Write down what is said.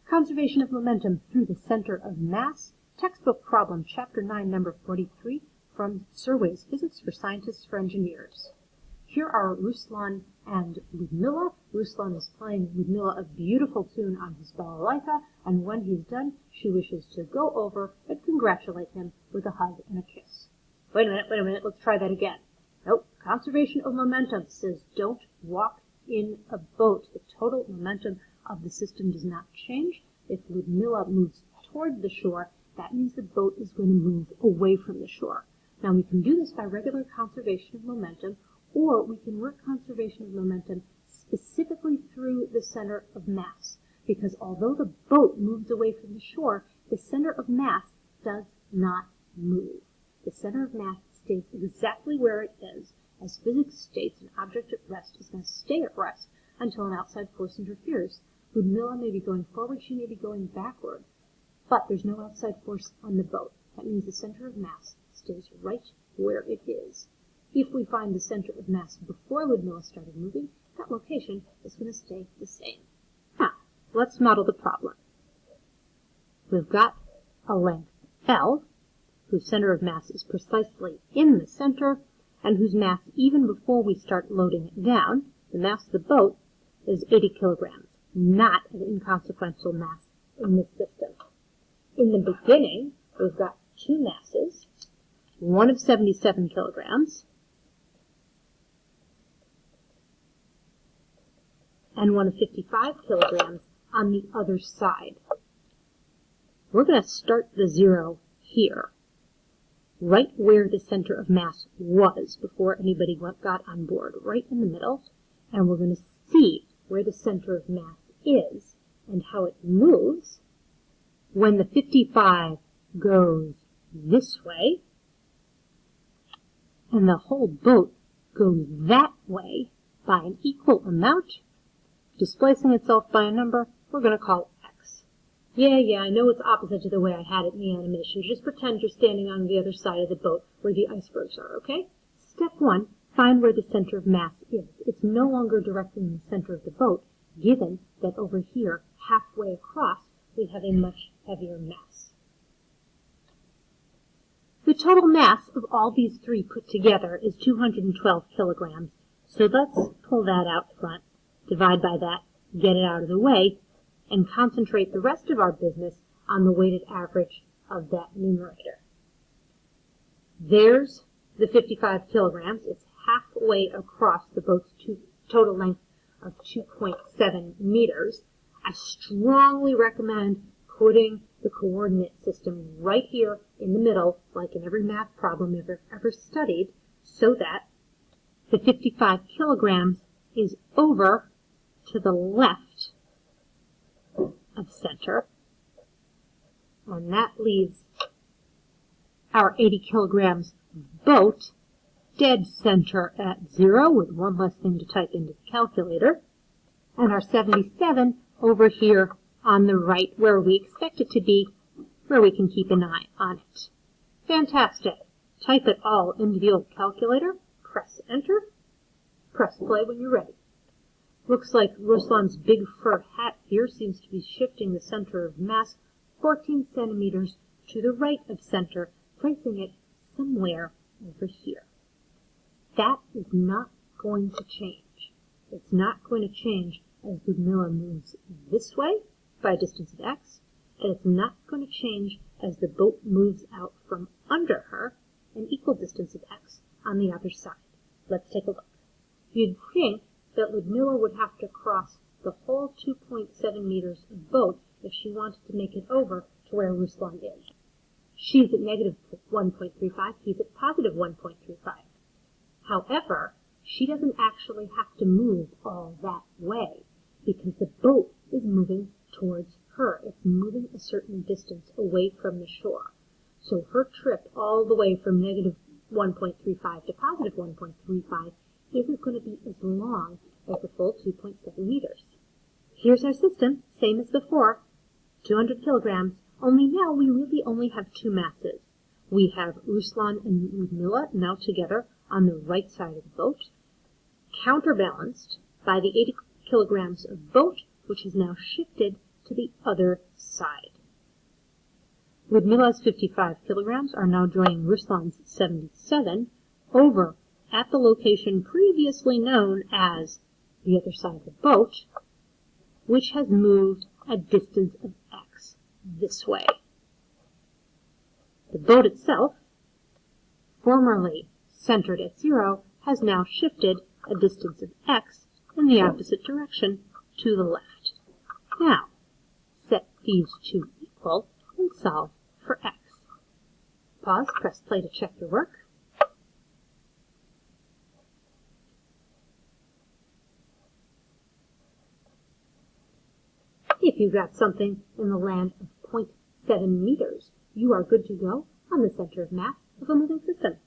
Conservation of momentum through the center of mass. Textbook problem, Chapter 9, number 43, from Serway's Physics for Scientists for Engineers. Here are Ruslan and Ludmila. Ruslan is playing Ludmila a beautiful tune on his balalaika, and when he's done, she wishes to go over and congratulate him with a hug and a kiss. Wait a minute, let's try that again. Nope, conservation of momentum says don't walk in a boat. The total momentum of the system does not change. If Ludmila moves toward the shore, that means the boat is going to move away from the shore. Now we can do this by regular conservation of momentum, or we can work conservation of momentum specifically through the center of mass, because although the boat moves away from the shore, the center of mass does not move. The center of mass stays exactly where it is. As physics states, an object at rest is going to stay at rest until an outside force interferes. Ludmila may be going forward, she may be going backward, but there's no outside force on the boat. That means the center of mass stays right where it is. If we find the center of mass before Ludmila started moving, that location is going to stay the same. Now, let's model the problem. We've got a length L, whose center of mass is precisely in the center, and whose mass, even before we start loading it down, the mass of the boat, is 80 kilograms, not an inconsequential mass in this system. In the beginning, we've got two masses, one of 77 kilograms, and one of 55 kilograms on the other side. We're going to start the zero here, right where the center of mass was before anybody got on board, right in the middle, and we're going to see where the center of mass is and how it moves when the 55 goes this way and the whole boat goes that way by an equal amount, displacing itself by a number we're going to call x. Yeah, I know it's opposite to the way I had it in the animation. Just pretend you're standing on the other side of the boat where the icebergs are, okay? Step 1, find where the center of mass is. It's no longer directly in the center of the boat, given that over here, halfway across, we have a much heavier mass. The total mass of all these three put together is 212 kilograms, so let's pull that out front, divide by that, get it out of the way, and concentrate the rest of our business on the weighted average of that numerator. There's the 55 kilograms. It's halfway across the boat's total length of 2.7 meters. I strongly recommend putting the coordinate system right here in the middle, like in every math problem you've ever studied, so that the 55 kilograms is over to the left of center, and that leaves our 80 kilograms boat dead center at 0 with one less thing to type into the calculator, and our 77 over here on the right where we expect it to be, where we can keep an eye on it. Fantastic. Type it all into the old calculator, press enter, press play when you're ready. Looks like Ruslan's big fur hat here seems to be shifting the center of mass 14 centimeters to the right of center, placing it somewhere over here. That is not going to change. It's not going to change as Ludmila moves this way by a distance of x, and it's not going to change as the boat moves out from under her an equal distance of x on the other side. Let's take a look. You'd think that Ludmila would have to cross the whole 2.7 meters of boat if she wanted to make it over to where Ruslan is. She's at negative 1.35, he's at positive 1.35. However, she doesn't actually have to move all that way because the boat is moving towards her. It's moving a certain distance away from the shore. So her trip all the way from negative 1.35 to positive 1.35 isn't going to be as long as the full 2.7 meters. Here's our system, same as before, 200 kilograms, only now we really only have two masses. We have Ruslan and Ludmila now together on the right side of the boat, counterbalanced by the 80 kilograms of boat, which has now shifted to the other side. Ludmila's 55 kilograms are now joining Ruslan's 77 over at the location previously known as the other side of the boat, which has moved a distance of x this way. The boat itself, formerly centered at 0, has now shifted a distance of x in the opposite direction to the left. Now, set these two equal and solve for x. Pause, press play to check your work. If you got something in the land of 0.7 meters, you are good to go on the center of mass of a moving system.